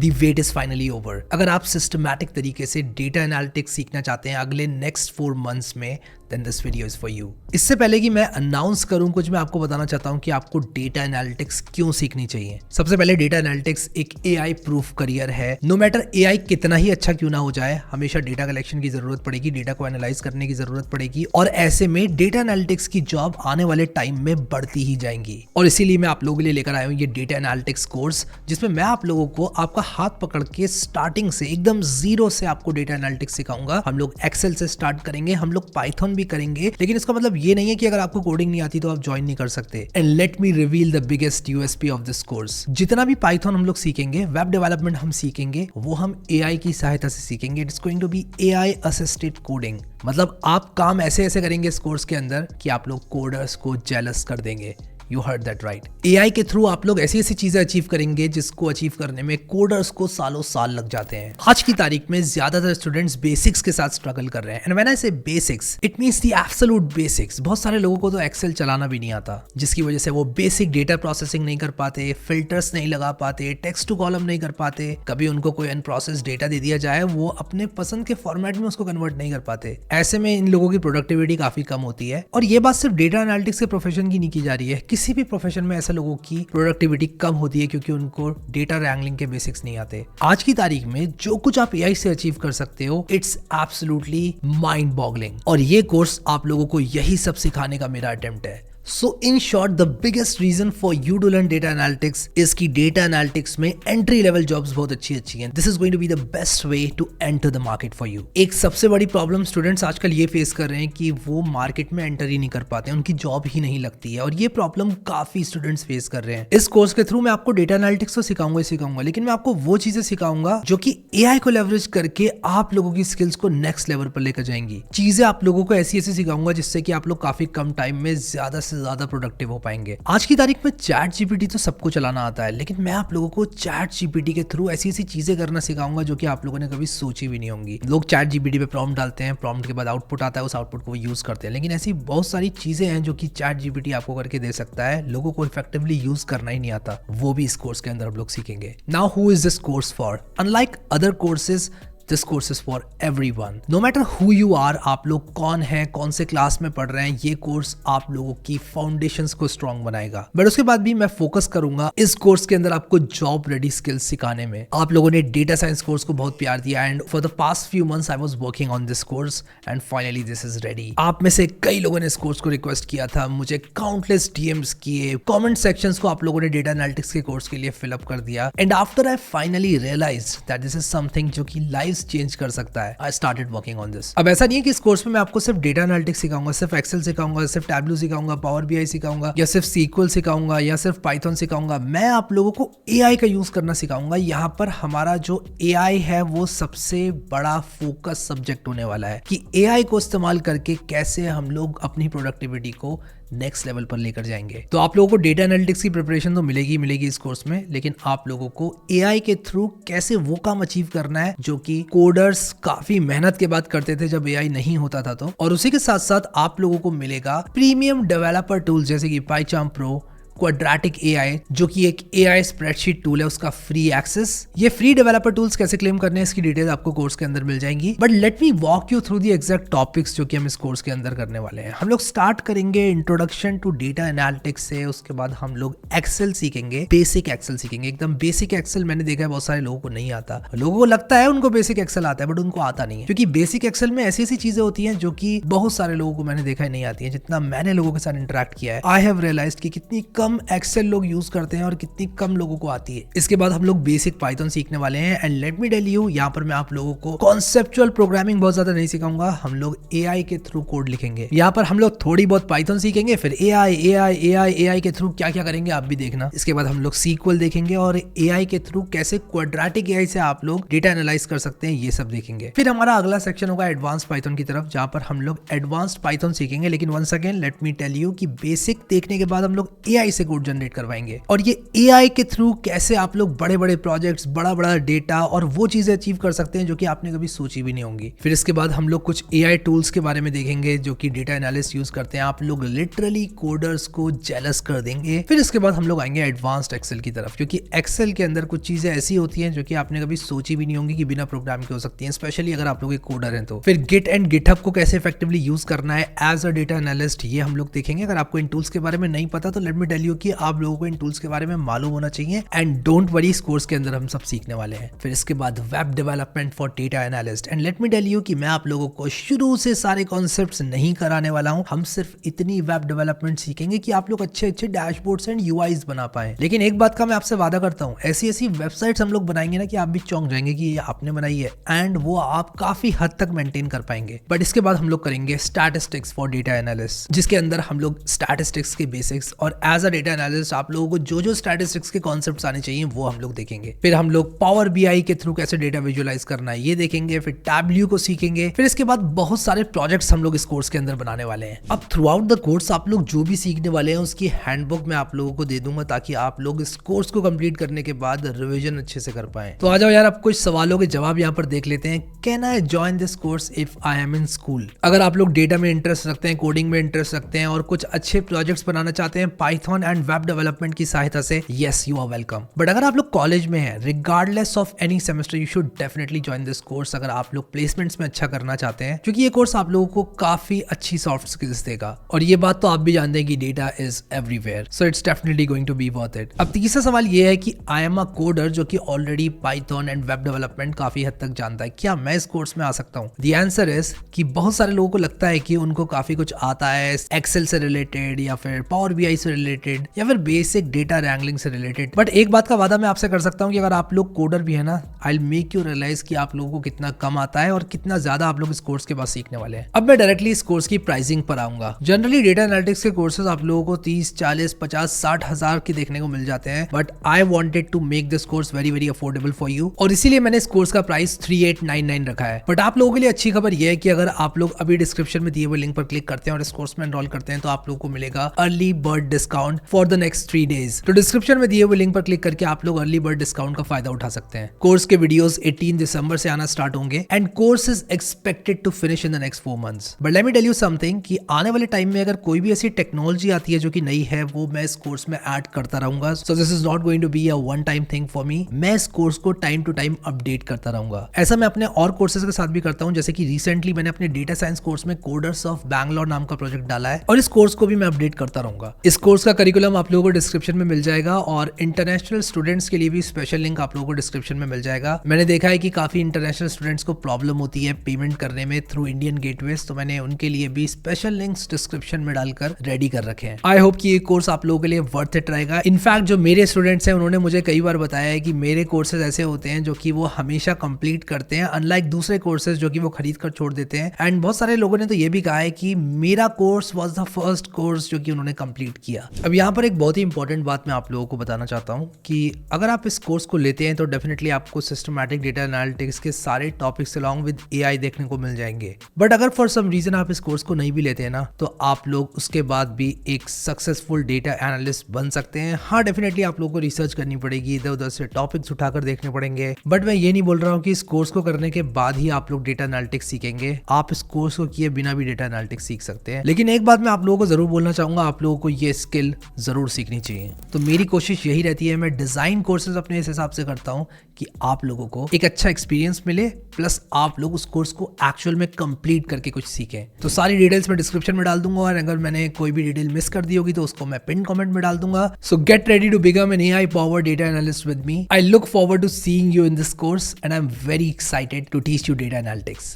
The wait is finally over. अगर आप systematic तरीके से डेटा एनालिटिक्स सीखना चाहते हैं अगले नेक्स्ट 4 मंथ्स में, then this video is for you। इससे पहले कि मैं अनाउंस करूं कुछ, मैं आपको बताना चाहता हूं कि आपको डेटा एनालिटिक्स क्यों सीखनी चाहिए। सबसे पहले डेटा एनालिटिक्स एक AI प्रूफ करियर है। नो मैटर AI कितना ही अच्छा क्यों ना हो जाए, हमेशा डेटा कलेक्शन की जरूरत पड़ेगी, डेटा को एनालाइज करने की जरूरत पड़ेगी, और ऐसे में डेटा एनालिटिक्स की जॉब आने वाले टाइम में बढ़ती ही जाएंगी। और इसीलिए मैं आप लोगों के लिए लेकर आया हूं ये डेटा एनालिटिक्स कोर्स, जिसमें मैं आप लोगों को आपका हाथ पकड़ के स्टार्टिंग से एकदम जीरो से आपको डेटा एनालिटिक्स सिखाऊंगा। हम लोग एक्सेल से स्टार्ट करेंगे, हम लोग पाइथन भी करेंगे, लेकिन इसका मतलब ये नहीं है कि अगर आपको कोडिंग नहीं आती तो आप ज्वाइन नहीं कर सकते। And let me reveal the biggest USP of this course. जितना भी पाइथन हम लोग सीखेंगे, वेब डेवलपमेंट हम सीखेंगे, वो हम AI की सहायता से सीखेंगे। It's going to be AI assisted coding. मतलब आप काम ऐसे ऐसे करेंगे इस कोर्स के अंदर कि आप लोग कोडर्स को जेलस कर देंगे। You heard that right। AI के थ्रू आप लोग ऐसी ऐसी चीजें अचीव करेंगे जिसको अचीव करने में कोडर्स को सालों साल लग जाते हैं। आज की तारीख में ज्यादातर स्टूडेंट्स बेसिक्स के साथ स्ट्रगल कर रहे हैं। एंड व्हेन आई से basics, it means the absolute basics. बहुत सारे लोगों को तो एक्सेल चलाना भी नहीं आता, जिसकी वजह से वो बेसिक डेटा प्रोसेसिंग नहीं कर पाते, फिल्टर्स नहीं लगा पाते, टेक्स्ट टू कॉलम नहीं कर पाते। कभी उनको कोई अनप्रोसेस्ड डेटा दे दिया जाए, वो अपने पसंद के फॉर्मेट में उसको कन्वर्ट नहीं कर पाते। ऐसे में इन लोगों की प्रोडक्टिविटी काफी कम होती है। और ये बात सिर्फ डेटा एनालिटिक्स के प्रोफेशन की नहीं की जा रही है, किसी भी प्रोफेशन में ऐसे लोगों की प्रोडक्टिविटी कम होती है क्योंकि उनको डेटा रैंगलिंग के बेसिक्स नहीं आते। आज की तारीख में जो कुछ आप AI से अचीव कर सकते हो, इट्स एब्सोल्युटली माइंड बॉगलिंग। और ये कोर्स आप लोगों को यही सब सिखाने का मेरा अटेम्प्ट है। So in short, the biggest reason for you to learn data analytics is कि data analytics में entry level jobs बहुत अच्छी हैं। This is going to be the best way to enter the market for you। एक सबसे बड़ी problem students आजकल ये फेस कर रहे हैं कि वो मार्केट में एंटर ही नहीं कर पाते हैं, उनकी जॉब ही नहीं लगती है, और ये प्रॉब्लम काफी स्टूडेंट्स फेस कर रहे हैं। इस कोर्स के थ्रू मैं आपको डेटा एनालिटिक्स तो सिखाऊंगा, लेकिन मैं आपको वो चीजें सिखाऊंगा जो कि AI को लेवरेज करके आप लोगों की स्किल्स को नेक्स्ट लेवल पर लेकर जाएंगी। चीजें आप लोगों को ऐसी ऐसी सिखाऊंगा जिससे कि आप लोग काफी कम टाइम में ज्यादा प्रोडक्टिव हो पाएंगे। आज की तारीख में चैट जीपीटी तो सबको चलाना आता है, लेकिन मैं आप लोगों को चैट जीपीटी के थ्रू ऐसी ऐसी चीजें करना सिखाऊंगा जो कि आप लोगों ने कभी सोची भी नहीं होंगी। लोग चैट जीपीटी पे प्रॉम्प्ट डालते हैं, प्रॉम्प्ट के बाद आउटपुट आता है, उस आउटपुट को वो यूज करते हैं, लेकिन ऐसी बहुत सारी चीजें हैं जो कि चैट जीपीटी आपको करके दे सकता है। लोगों को इफेक्टिवली यूज करना ही नहीं आता, वो भी इस कोर्स के अंदर हम लोग सीखेंगे। Now who is this course for? Unlike other courses, this course is for everyone. No matter who you are, आप लोग कौन हैं, कौन से क्लास में पढ़ रहे हैं, ये कोर्स आप लोगों की फाउंडेशंस को स्ट्रॉन्ग बनाएगा। बट उसके बाद भी मैं फोकस करूंगा इस कोर्स के अंदर आपको जॉब रेडी स्किल्स सिखाने में। आप लोगों ने डेटा साइंस कोर्स को बहुत प्यार दिया, and for the past few months I was working on this course and finally this is ready. आप में से कई लोगों ने इस कोर्स को रिक्वेस्ट किया था, मुझे काउंटलेस DMs किए, कमेंट सेक्शंस को आप लोगों ने डेटा एनालिटिक्स के कोर्स के लिए फिलअप कर दिया, and after I finally realised that this is something जो कि लाइव्स चेंज कर सकता है, I started working on this। अब ऐसा नहीं है कि इस कोर्स में मैं आपको सिर्फ डेटा एनालिटिक्स सिखाऊंगा, सिर्फ एक्सेल सिखाऊंगा, सिर्फ टैब्लू सिखाऊंगा, पावर BI सिखाऊंगा, या सिर्फ SQL सिखाऊंगा, या सिर्फ पाइथन सिखाऊंगा। मैं आप लोगों को AI का यूज करना सिखाऊंगा। यहाँ पर हमारा जो AI है वो सबसे बड़ा फोकस सब्जेक्ट होने वाला है कि AI को इस्तेमाल करके कैसे हम लोग अपनी प्रोडक्टिविटी को नेक्स्ट लेवल पर लेकर जाएंगे। तो आप लोगों को डेटा एनालिटिक्स की प्रिपरेशन तो मिलेगी इस कोर्स में, लेकिन आप लोगों को AI के थ्रू कैसे वो काम अचीव करना है जो कि कोडर्स काफी मेहनत के बाद करते थे जब AI नहीं होता था। तो और उसी के साथ साथ आप लोगों को मिलेगा प्रीमियम डेवलपर टूल्स जैसे कि PyCharm Pro, क्वाड्रेटिक AI जो कि एक AI स्प्रेडशीट टूल है, उसका फ्री एक्सेस। ये फ्री डेवलपर टूल्स कैसे क्लेम करने हैं इसकी डिटेल आपको कोर्स के अंदर मिल जाएंगी। But let me walk you through the exact topics जो कि हम इस कोर्स के अंदर करने वाले हैं। हम लोग स्टार्ट करेंगे इंट्रोडक्शन टू डेटा एनालिटिक्स से, उसके बाद हम लोग एक्सेल सीखेंगे, बेसिक एक्सेल सीखेंगे। एकदम बेसिक एक्सेल मैंने देखा है बहुत सारे लोगों को नहीं आता, लोगों को लगता है उनको बेसिक एक्सेल आता है बट उनको आता नहीं है, क्योंकि बेसिक एक्सेल में ऐसी ऐसी चीजें होती हैं जो कि बहुत सारे लोगों को मैंने देखा है नहीं आती है। जितना मैंने लोगों के साथ इंटरेक्ट किया है, आई हैव रियलाइज्ड कि कितनी कम एक्सेल लोग यूज करते हैं और कितनी कम लोगों को आती है। इसके बाद हम लोग बेसिक पाइथन सीखने वाले हैं, and let me tell you, यहाँ पर मैं आप लोगों को कॉन्सेप्चुअल प्रोग्रामिंग बहुत ज्यादा नहीं सिखाऊंगा, हम लोग AI के थ्रू कोड लिखेंगे। यहाँ पर हम लोग थोड़ी बहुत पाइथन सीखेंगे, फिर AI के थ्रू क्या क्या करेंगे आप भी देखना। इसके बाद हम लोग SQL देखेंगे और AI के थ्रू कैसे क्वाड्रेटिक AI से आप लोग डेटा एनालाइज कर सकते हैं, ये सब देखेंगे। फिर हमारा अगला सेक्शन होगा एडवांस पाइथन की तरफ, जहां पर हम लोग एडवांस्ड पाइथन सीखेंगे। लेकिन once again let me tell you कि बेसिक देखने के बाद हम लोग AI से कोड जनरेट करवाएंगे, और ये AI के थ्रू कैसे आप लोग बड़े बड़े प्रोजेक्ट्स, बड़ा बड़ा डेटा और वो चीजें अचीव कर सकते हैं जो कि आपने कभी सोची भी नहीं होंगी। फिर इसके बाद हम लोग कुछ AI टूल्स के बारे में देखेंगे जो कि डेटा एनालिस्ट यूज करते हैं। आप लोग लिटरली कोडर्स को जेलस कर देंगे। फिर इसके बाद हम लोग आएंगे एडवांस्ड एक्सेल की तरफ, क्योंकि एक्सेल के अंदर कुछ चीजें ऐसी होती हैं जो कि आपने कभी सोची भी नहीं होंगी कि बिना प्रोग्राम के हो सकती हैं, स्पेशली अगर आप लोग एक कोडर हैं तो। फिर गिट एंड गिटहब को कैसे इफेक्टिवली यूज करना है एज अ डेटा एनालिस्ट, ये हम लोग देखेंगे। अगर आपको इन टूल्स के बारे में नहीं पता तो लेट मी टेल यू कि आप लोगों को इन टूल्स के बारे में मालूम होना चाहिए, एंड डोंट वरी, इस कोर्स के अंदर हम सब सीखने वाले हैं। फिर इसके बाद web development for data analyst, and let me tell you कि मैं आप लोगों को शुरू से सारे कॉन्सेप्ट्स नहीं कराने वाला हूं। हम सिर्फ इतनी वेब डेवलपमेंट सीखेंगे कि आप लोग अच्छे अच्छे डैशबोर्ड्स एंड यूआईज बना पाए। लेकिन एक बात का मैं आपसे वादा करता हूं, ऐसी ऐसी वेबसाइट्स हम लोग बनाएंगे ना कि आप भी चौंक जाएंगे कि ये आपने बनाई है, एंड वो आप काफी हद तक मेंटेन कर पाएंगे। बट इसके बाद हम लोग करेंगे स्टैटिस्टिक्स फॉर डेटा एनालिस्ट, जिसके अंदर हम लोग स्टैटिस्टिक्स के बेसिक्स और एज अ डेटा एनालिस्ट आप लोगों को जो जो स्टैटिस्टिक्स के कॉन्सेप्ट्स आने चाहिए वो हम लोग देखेंगे। फिर हम लोग पावर बीआई के थ्रू कैसे डेटा विजुअलाइज करना है ये देखेंगे। फिर टैब्ल्यू को सीखेंगे। फिर इसके बाद बहुत सारे प्रोजेक्ट्स हम लोग इस कोर्स के अंदर बनाने वाले हैं। अब थ्रू आउट द कोर्स आप लोग जो भी सीखने वाले हैं उसकी हैंडबुक मैं आप लोगों को दे दूंगा, ताकि आप लोग इस कोर्स को कंप्लीट करने के बाद रिवीजन अच्छे से कर पाए। तो आ जाओ यार, अब कुछ सवालों के जवाब यहाँ पर देख लेते हैं। Can I join this course if I am in school? अगर आप लोग डेटा में इंटरेस्ट रखते हैं, कोडिंग में इंटरेस्ट रखते हैं और कुछ अच्छे प्रोजेक्ट्स बनाना चाहते हैं पाइथन एंड वेब डेवलपमेंट की सहायता से, yes you are welcome. But अगर आप लोग कॉलेज में हैं, regardless of any semester, you should definitely join this course अगर आप लोग प्लेसमेंट्स में अच्छा करना चाहते हैं, क्योंकि ये कोर्स आप लोगों को काफी अच्छी सॉफ्ट स्किल्स देगा। और ये बात तो आप भी जानते हैं कि data is everywhere, so it's definitely going to be worth it. अब तीसरा सवाल ये है कि आई एम अ कोडर जो कि already Python and web development काफी हद तक जानता है, क्या मैं इस कोर्स में आ सकता हूँ? द आंसर इज कि बहुत सारे लोगों को लगता है कि उनको काफी कुछ आता है एक्सेल से रिलेटेड या फिर पावर बीआई से रिलेटेड या फिर बेसिक डेटा रैंगलिंग से रिलेटेड। बट एक बात का वादा मैं आपसे कर सकता हूँ कि अगर आप लोग कोडर भी है ना, I will make you realise कि आप लोगों को कितना कम आता है और कितना ज्यादा आप लोग इस कोर्स के बाद सीखने वाले हैं। अब मैं डायरेक्टली इस कोर्स की प्राइसिंग पर आऊंगा। जनरली डेटा एनालिटिक्स के कोर्सेज आप लोगों को 30, 40, 50, 60 हजार के देखने को मिल जाते हैं, but I wanted to make this course very very affordable for you, और इसीलिए मैंने इस कोर्स का प्राइस 3899 रखा है। बट आप लोगों के लिए अच्छी खबर यह है कि अगर आप लोग अभी डिस्क्रिप्शन में दिए हुए लिंक पर क्लिक करते हैं और इस कोर्स में एनरोल करते हैं तो आप लोगों को मिलेगा early bird discount for the next 3 days. तो डिस्क्रिप्शन में दिए हुए लिंक पर क्लिक करके आप लोग अर्ली बर्ड डिस्काउंट का फायदा उठा सकते हैं। कोर्स के वीडियोस 18 दिसंबर से आना स्टार्ट होंगे and course is expected to finish in the next 4 months. But let me tell you something कि आने वाले टाइम में अगर कोई भी ऐसी टेक्नोलॉजी आती है जो कि नई है, वो मैं इस कोर्स में ऐड करता रहूंगा। So this is not going to be a one time thing for me. मैं इस कोर्स को टाइम टू टाइम अपडेट करता रहूंगा। ऐसा मैं अपने और कोर्सेज के साथ भी करता हूं, जैसे कि रिसेंटली मैंने अपने डेटा साइंस कोर्स में कोडर्स ऑफ बैंगलोर नाम का प्रोजेक्ट डाला है, और इस कोर्स को भी मैं अपडेट करता रहूंगा। इस कोर्स का करिकुलम आप लोगों को डिस्क्रिप्शन में मिल जाएगा, और इंटरनेशनल स्टूडेंट्स के लिए भी स्पेशल लिंक आप लोगों को डिस्क्रिप्शन में मिल जाएगा। मैंने देखा है कि काफी इंटरनेशनल स्टूडेंट्स को प्रॉब्लम होती है पेमेंट करने में थ्रू इंडियन गेटवेज, तो मैंने उनके लिए भी स्पेशल लिंक्स डिस्क्रिप्शन में डालकर रेडी कर रखे हैं। आई होप कि ये कोर्स आप लोगों के लिए वर्थ इट रहेगा। इनफैक्ट जो मेरे स्टूडेंट्स हैं उन्होंने मुझे कई बार बताया है कि मेरे कोर्सेज ऐसे होते हैं जो कि वो हमेशा कंप्लीट करते हैं, अनलाइक दूसरे कोर्सेज जो कि वो खरीद कर छोड़ देते हैं। एंड बहुत सारे लोगों ने तो ये भी कहा है कि मेरा course was the first course जो कि उन्होंने कंप्लीट किया। अब यहाँ पर एक बहुत ही इंपॉर्टेंट बात मैं आप लोगों को बताना चाहता हूँ कि अगर आप इस कोर्स को लेते हैं तो डेफिनेटली आपको सिस्टमैटिक डेटा एनालिटिक्स के सारे टॉपिक्स अलॉन्ग विद एआई देखने को मिल जाएंगे। बट अगर फॉर सम रीजन आप इस कोर्स को नहीं भी लेते हैं ना, तो आप लोग उसके बाद भी एक सक्सेसफुल डेटा एनालिस्ट बन सकते हैं। हाँ, डेफिनेटली आप लोगों को रिसर्च करनी पड़ेगी, इधर उधर से टॉपिक्स उठाकर देखने पड़ेंगे, बट मैं ये नहीं बोल रहा हूँ कि इस कोर्स को करने के बाद ही आप लोग डेटा एनालिटिक्स सीखेंगे। आप इस कोर्स को किए बिना भी डेटा एनालिटिक्स सीख सकते हैं। लेकिन एक बात मैं आप लोगों को जरूर बोलना चाहूंगा, आप लोगों को ये स्किल जरूर सीखनी चाहिए। तो मेरी कोशिश यही रहती है, मैं डिजाइन कोर्सेज अपने इस हिसाब से करता हूँ कि आप लोगों को एक अच्छा एक्सपीरियंस मिले, प्लस आप लोग उस कोर्स को एक्चुअल में कंप्लीट करके कुछ सीखें। तो सारी डिटेल्स मैं डिस्क्रिप्शन में डाल दूंगा, और अगर मैंने कोई भी डिटेल मिस कर दी होगी तो उसको मैं पिन कमेंट में डाल दूंगा। So get ready to become an AI powered data analyst with me. I look forward to seeing you in this course, and I'm very excited to teach you data analytics.